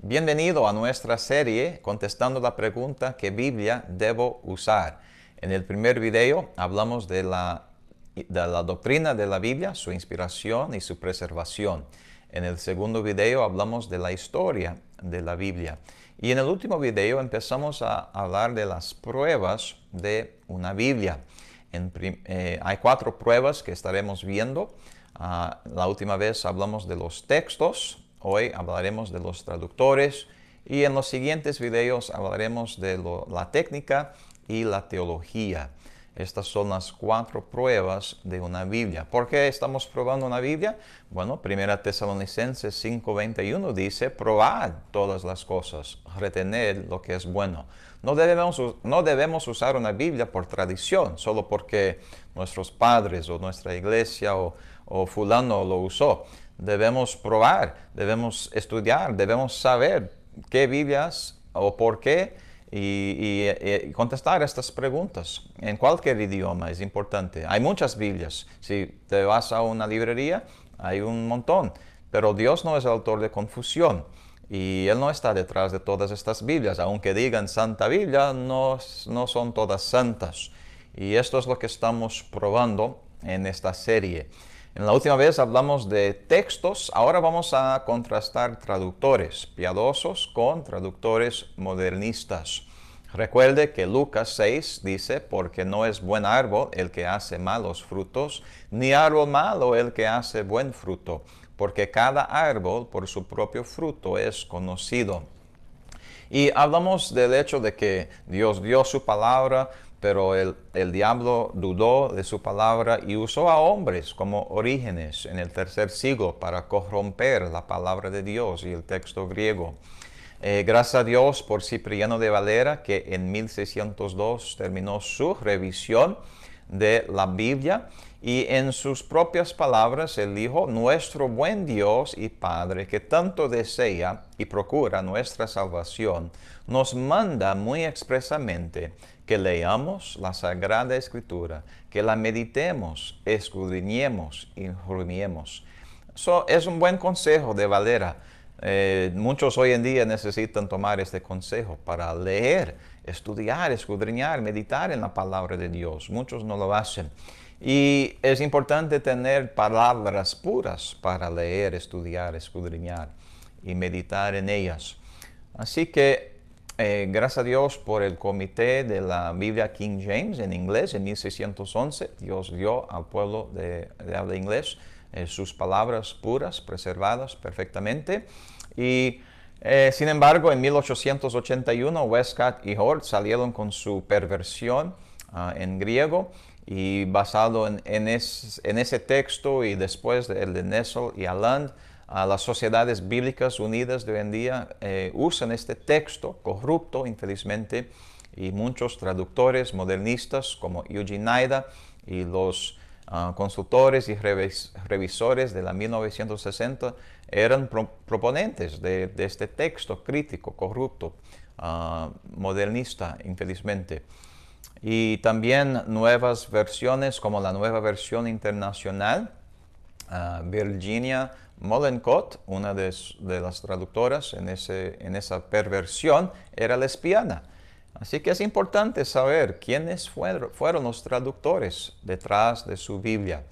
Bienvenido a nuestra serie contestando la pregunta ¿qué Biblia debo usar? En el primer video hablamos de la doctrina de la Biblia, su inspiración y su preservación. En el segundo video hablamos de la historia de la Biblia. Y en el último video empezamos a hablar de las pruebas de una Biblia. Hay 4 pruebas que estaremos viendo. La última vez hablamos de los textos. Hoy hablaremos de los traductores y en los siguientes videos hablaremos de la técnica y la teología. Estas son las 4 pruebas de una Biblia. ¿Por qué estamos probando una Biblia? Bueno, 1 Tesalonicenses 5:21 dice, probad todas las cosas, retened lo que es bueno. No debemos usar una Biblia por tradición, solo porque nuestros padres o nuestra iglesia o fulano lo usó. Debemos probar, debemos estudiar, debemos saber qué Biblias o por qué y contestar estas preguntas en cualquier idioma es importante. Hay muchas Biblias. Si te vas a una librería, hay un montón. Pero Dios no es el autor de confusión y Él no está detrás de todas estas Biblias. Aunque digan Santa Biblia, no son todas santas. Y esto es lo que estamos probando en esta serie. En la última vez hablamos de textos, ahora vamos a contrastar traductores piadosos con traductores modernistas. Recuerde que Lucas 6 dice, porque no es buen árbol el que hace malos frutos, ni árbol malo el que hace buen fruto, porque cada árbol por su propio fruto es conocido. Y hablamos del hecho de que Dios dio su palabra, pero el diablo dudó de su palabra y usó a hombres como Orígenes en el 3er siglo para corromper la palabra de Dios y el texto griego. Gracias a Dios por Cipriano de Valera, que en 1602 terminó su revisión de la Biblia y en sus propias palabras él dijo, nuestro buen Dios y Padre, que tanto desea y procura nuestra salvación, nos manda muy expresamente que leamos la Sagrada Escritura, que la meditemos, escudriñemos y rumiemos. Eso es un buen consejo de Valera. Muchos hoy en día necesitan tomar este consejo para leer, estudiar, escudriñar, meditar en la palabra de Dios. Muchos no lo hacen. Y es importante tener palabras puras para leer, estudiar, escudriñar y meditar en ellas. Así que gracias a Dios por el comité de la Biblia King James en inglés en 1611. Dios dio al pueblo de habla inglés sus palabras puras, preservadas perfectamente. Y sin embargo, en 1881, Westcott y Hort salieron con su perversión en griego. Y basado en ese texto y después el de Nessel y Aland, las sociedades bíblicas unidas de hoy en día usan este texto corrupto, infelizmente, y muchos traductores modernistas como Eugene Nida y los consultores y revisores de la 1960 eran proponentes de este texto crítico, corrupto, modernista, infelizmente. Y también nuevas versiones como la nueva versión internacional. Virginia Mollenkott, una de las traductoras en esa perversión, era lesbiana. Así que es importante saber quiénes fueron los traductores detrás de su Biblia.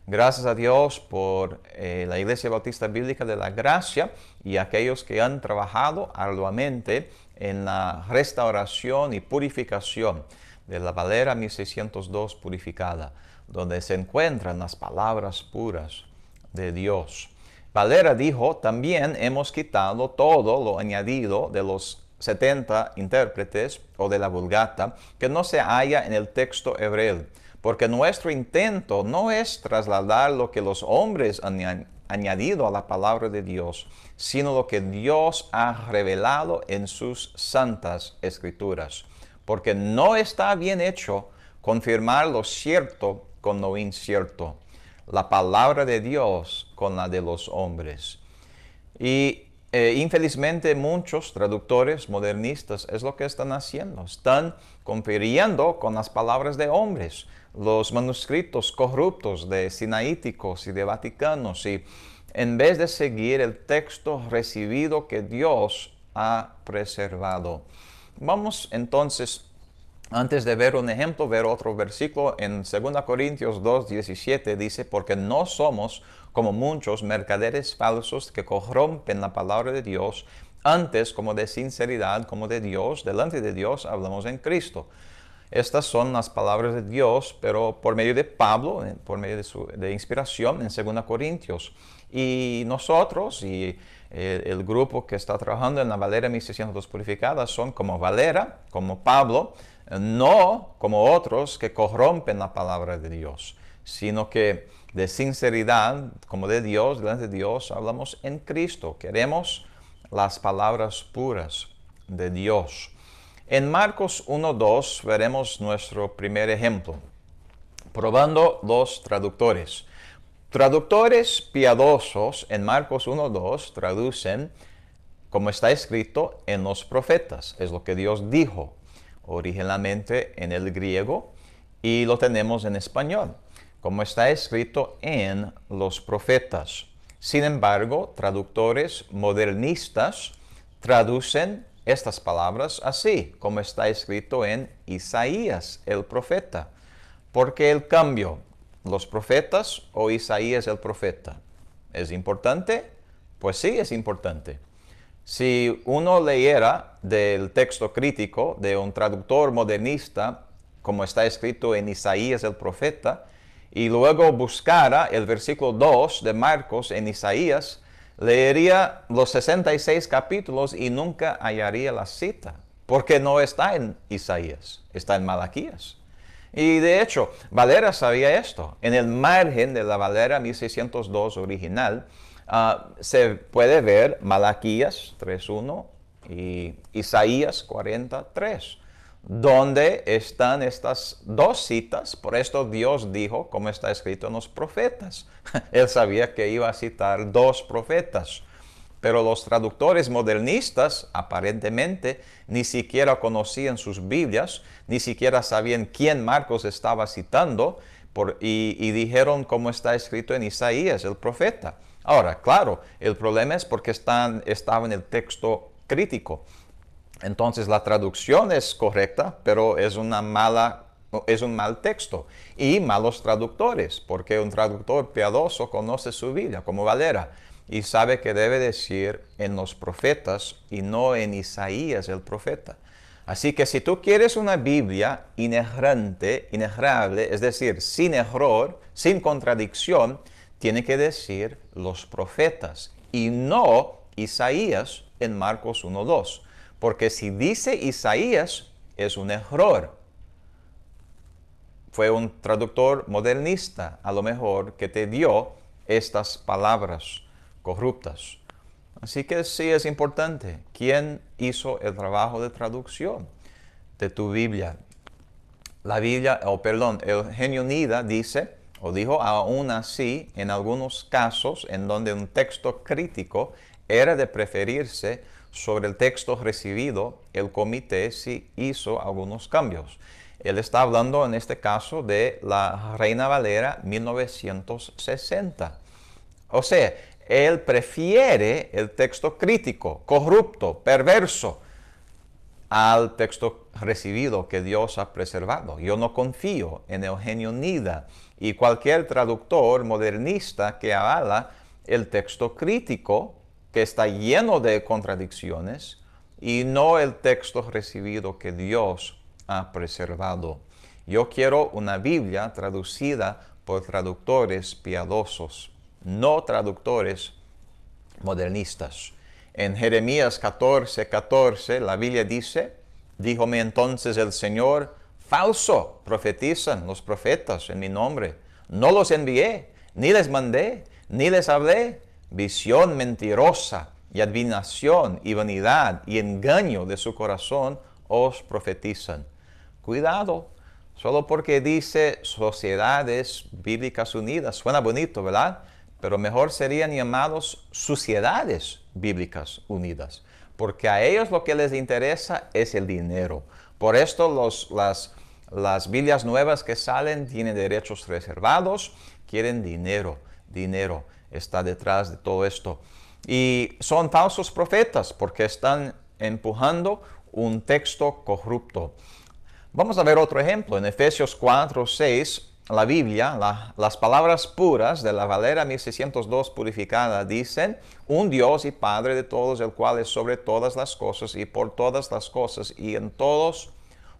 Gracias a Dios por la Iglesia Bautista Bíblica de la Gracia y aquellos que han trabajado arduamente en la restauración y purificación de la Valera 1602 purificada, donde se encuentran las palabras puras de Dios. Valera dijo, también hemos quitado todo lo añadido de los 70 intérpretes o de la Vulgata que no se halla en el texto hebreo, porque nuestro intento no es trasladar lo que los hombres han añadido a la palabra de Dios, sino lo que Dios ha revelado en sus santas escrituras. Porque no está bien hecho confirmar lo cierto con lo incierto, la palabra de Dios con la de los hombres. Y infelizmente muchos traductores modernistas es lo que están haciendo. Están confiriendo con las palabras de hombres los manuscritos corruptos de sinaíticos y de vaticanos y en vez de seguir el texto recibido que Dios ha preservado. Vamos entonces, antes de ver un ejemplo, ver otro versículo en 2 Corintios 2:17 dice, porque no somos como muchos mercaderes falsos que corrompen la palabra de Dios, antes como de sinceridad, como de Dios, delante de Dios hablamos en Cristo. Estas son las palabras de Dios, pero por medio de Pablo, por medio de inspiración en 2 Corintios. Y nosotros y el grupo que está trabajando en la Valera 1602 purificada son como Valera, como Pablo, no como otros que corrompen la palabra de Dios, sino que de sinceridad, como de Dios, delante de Dios, hablamos en Cristo. Queremos las palabras puras de Dios. En Marcos 1:2 veremos nuestro primer ejemplo, probando los traductores. Traductores piadosos en Marcos 1:2 traducen como está escrito en los profetas. Es lo que Dios dijo originalmente en el griego y lo tenemos en español, como está escrito en los profetas. Sin embargo, traductores modernistas traducen estas palabras así, como está escrito en Isaías el profeta. ¿Por qué el cambio? ¿Los profetas o Isaías el profeta? ¿Es importante? Pues sí, es importante. Si uno leyera del texto crítico de un traductor modernista, como está escrito en Isaías el profeta, y luego buscara el versículo 2 de Marcos en Isaías, leería los 66 capítulos y nunca hallaría la cita, porque no está en Isaías, está en Malaquías. Y de hecho, Valera sabía esto. En el margen de la Valera 1602 original, se puede ver Malaquías 3:1 y Isaías 40:3, donde están estas dos citas. Por esto Dios dijo, como está escrito en los profetas. Él sabía que iba a citar dos profetas. Pero los traductores modernistas aparentemente ni siquiera conocían sus Biblias, ni siquiera sabían quién Marcos estaba citando, y dijeron como está escrito en Isaías, el profeta. Ahora, claro, el problema es porque estaba en el texto crítico. Entonces la traducción es correcta, pero es un mal texto. Y malos traductores, porque un traductor piadoso conoce su Biblia, como Valera, y sabe que debe decir en los profetas y no en Isaías el profeta. Así que si tú quieres una Biblia inerrable, es decir, sin error, sin contradicción, tiene que decir los profetas y no Isaías en Marcos 1:2. Porque si dice Isaías, es un error. Fue un traductor modernista, a lo mejor, que te dio estas palabras corruptas. Así que sí es importante. ¿Quién hizo el trabajo de traducción de tu Biblia? El Genio Nida dice, o dijo, aún así, en algunos casos en donde un texto crítico era de preferirse sobre el texto recibido, el comité sí hizo algunos cambios. Él está hablando en este caso de la Reina Valera 1960. O sea, él prefiere el texto crítico, corrupto, perverso, al texto recibido que Dios ha preservado. Yo no confío en Eugenio Nida y cualquier traductor modernista que avala el texto crítico, que está lleno de contradicciones, y no el texto recibido que Dios ha preservado. Yo quiero una Biblia traducida por traductores piadosos, no traductores modernistas. En Jeremías 14:14, la Biblia dice, díjome entonces el Señor, falso profetizan los profetas en mi nombre. No los envié, ni les mandé, ni les hablé. Visión mentirosa y adivinación y vanidad y engaño de su corazón os profetizan. Cuidado, solo porque dice Sociedades Bíblicas Unidas, suena bonito, ¿verdad? Pero mejor serían llamados Sociedades Bíblicas Unidas, porque a ellos lo que les interesa es el dinero. Por esto las Biblias nuevas que salen tienen derechos reservados, quieren dinero. está detrás de todo esto. Y son falsos profetas porque están empujando un texto corrupto. Vamos a ver otro ejemplo. En Efesios 4:6, la Biblia, las palabras puras de la Valera 1602 purificada dicen: un Dios y Padre de todos, el cual es sobre todas las cosas y por todas las cosas y en todos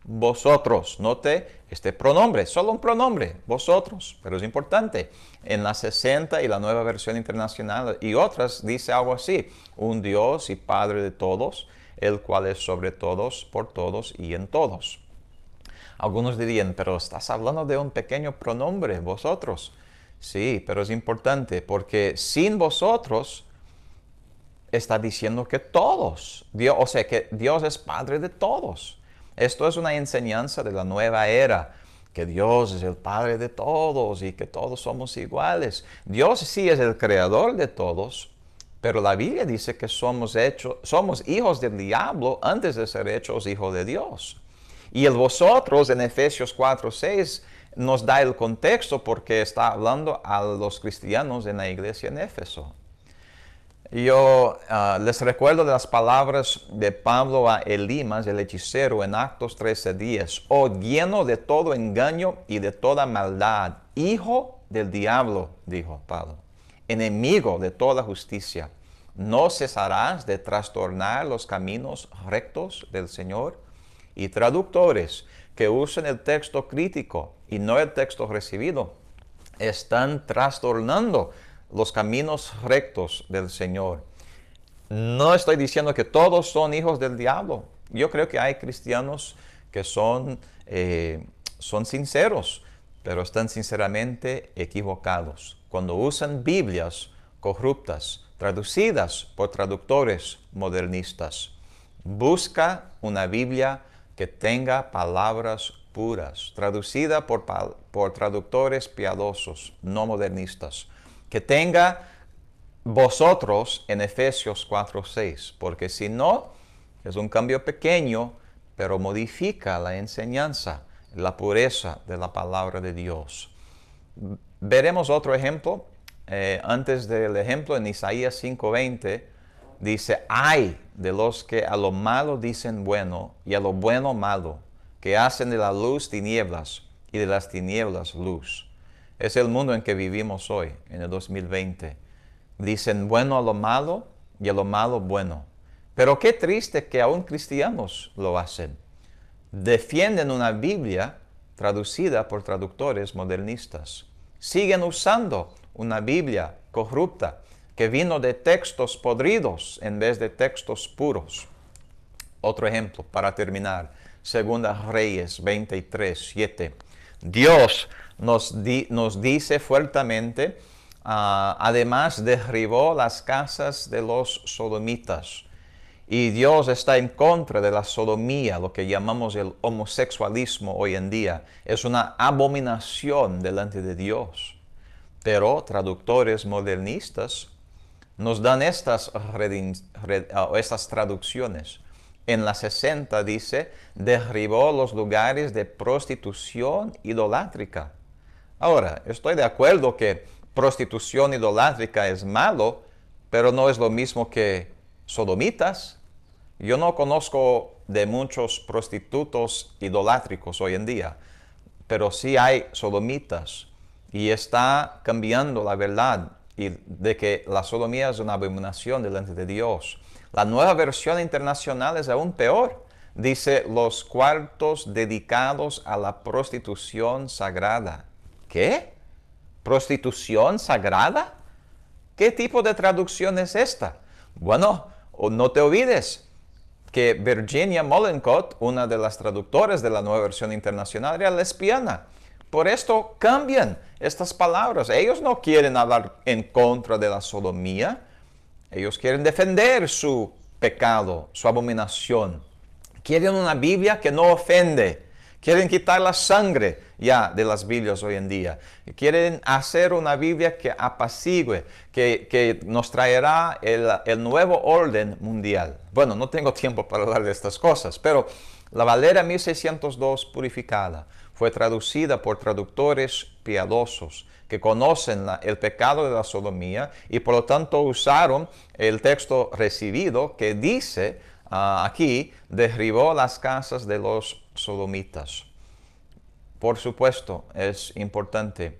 vosotros. Note este pronombre, solo un pronombre, vosotros, pero es importante. En la 60 y la Nueva Versión Internacional y otras dice algo así: un Dios y Padre de todos, el cual es sobre todos, por todos y en todos. Algunos dirían, pero estás hablando de un pequeño pronombre, vosotros. Sí, pero es importante porque sin vosotros está diciendo que todos, Dios, o sea, que Dios es Padre de todos. Esto es una enseñanza de la nueva era, que Dios es el Padre de todos y que todos somos iguales. Dios sí es el creador de todos, pero la Biblia dice que somos hijos del diablo antes de ser hechos hijos de Dios. Y el vosotros en Efesios 4:6 nos da el contexto porque está hablando a los cristianos en la iglesia en Éfeso. Yo les recuerdo de las palabras de Pablo a Elimas, el hechicero, en Actos 13:10. Oh, lleno de todo engaño y de toda maldad, hijo del diablo, dijo Pablo, enemigo de toda justicia, ¿no cesarás de trastornar los caminos rectos del Señor? Y traductores que usan el texto crítico y no el texto recibido están trastornando los caminos rectos del Señor. No estoy diciendo que todos son hijos del diablo. Yo creo que hay cristianos que son sinceros, pero están sinceramente equivocados cuando usan Biblias corruptas, traducidas por traductores modernistas. Busca una Biblia que tenga palabras puras, traducida por traductores piadosos, no modernistas. Que tenga vosotros en Efesios 4:6, porque si no, es un cambio pequeño, pero modifica la enseñanza, la pureza de la palabra de Dios. Veremos otro ejemplo. Antes del ejemplo, en Isaías 5:20, dice: ay de los que a lo malo dicen bueno y a lo bueno malo, que hacen de la luz tinieblas y de las tinieblas luz. Es el mundo en que vivimos hoy, en el 2020. Dicen bueno a lo malo y a lo malo bueno. Pero qué triste que aún cristianos lo hacen. Defienden una Biblia traducida por traductores modernistas. Siguen usando una Biblia corrupta que vino de textos podridos en vez de textos puros. Otro ejemplo para terminar. Segunda Reyes 23:7. Dios nos dice fuertemente, además derribó las casas de los sodomitas. Y Dios está en contra de la sodomía, lo que llamamos el homosexualismo hoy en día. Es una abominación delante de Dios. Pero traductores modernistas nos dan estas traducciones. En la 60 dice: derribó los lugares de prostitución idolátrica. Ahora, estoy de acuerdo que prostitución idolátrica es malo, pero no es lo mismo que sodomitas. Yo no conozco de muchos prostitutos idolátricos hoy en día, pero sí hay sodomitas. Y está cambiando la verdad de que la sodomía es una abominación delante de Dios. La Nueva Versión Internacional es aún peor. Dice: los cuartos dedicados a la prostitución sagrada. ¿Qué? ¿Prostitución sagrada? ¿Qué tipo de traducción es esta? Bueno, no te olvides que Virginia Mollenkott, una de las traductoras de la Nueva Versión Internacional, era lesbiana. Por esto cambian estas palabras. Ellos no quieren hablar en contra de la sodomía. Ellos quieren defender su pecado, su abominación. Quieren una Biblia que no ofende. Quieren quitar la sangre ya de las Biblias hoy en día. Quieren hacer una Biblia que apacigüe, que nos traerá el nuevo orden mundial. Bueno, no tengo tiempo para hablar de estas cosas, pero la Valera 1602 purificada fue traducida por traductores piadosos que conocen el pecado de la sodomía y por lo tanto usaron el texto recibido que dice aquí, derribó las casas de los sodomitas. Por supuesto, es importante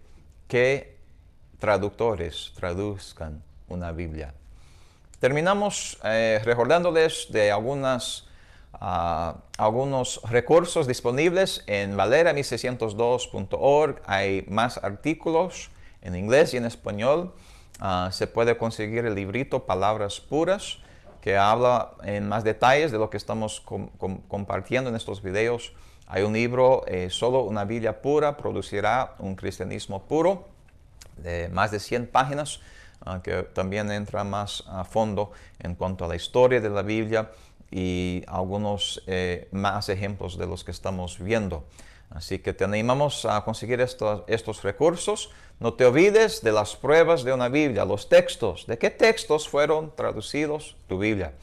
que traductores traduzcan una Biblia. Terminamos recordándoles de algunos recursos disponibles en valera1602.org. Hay más artículos en inglés y en español. Se puede conseguir el librito Palabras Puras, que habla en más detalles de lo que estamos compartiendo en estos videos. Hay un libro, Solo una Biblia pura producirá un cristianismo puro, de más de 100 páginas, que también entra más a fondo en cuanto a la historia de la Biblia y algunos más ejemplos de los que estamos viendo. Así que te animamos a conseguir estos recursos. No te olvides de las pruebas de una Biblia, los textos. ¿De qué textos fueron traducidos tu Biblia?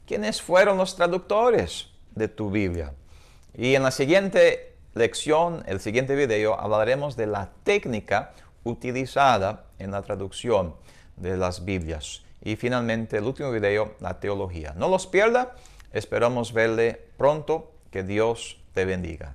¿Quiénes fueron los traductores de tu Biblia? Y en la siguiente lección, el siguiente video, hablaremos de la técnica utilizada en la traducción de las Biblias. Y finalmente, el último video, la teología. No los pierda. Esperamos verle pronto. Que Dios te bendiga.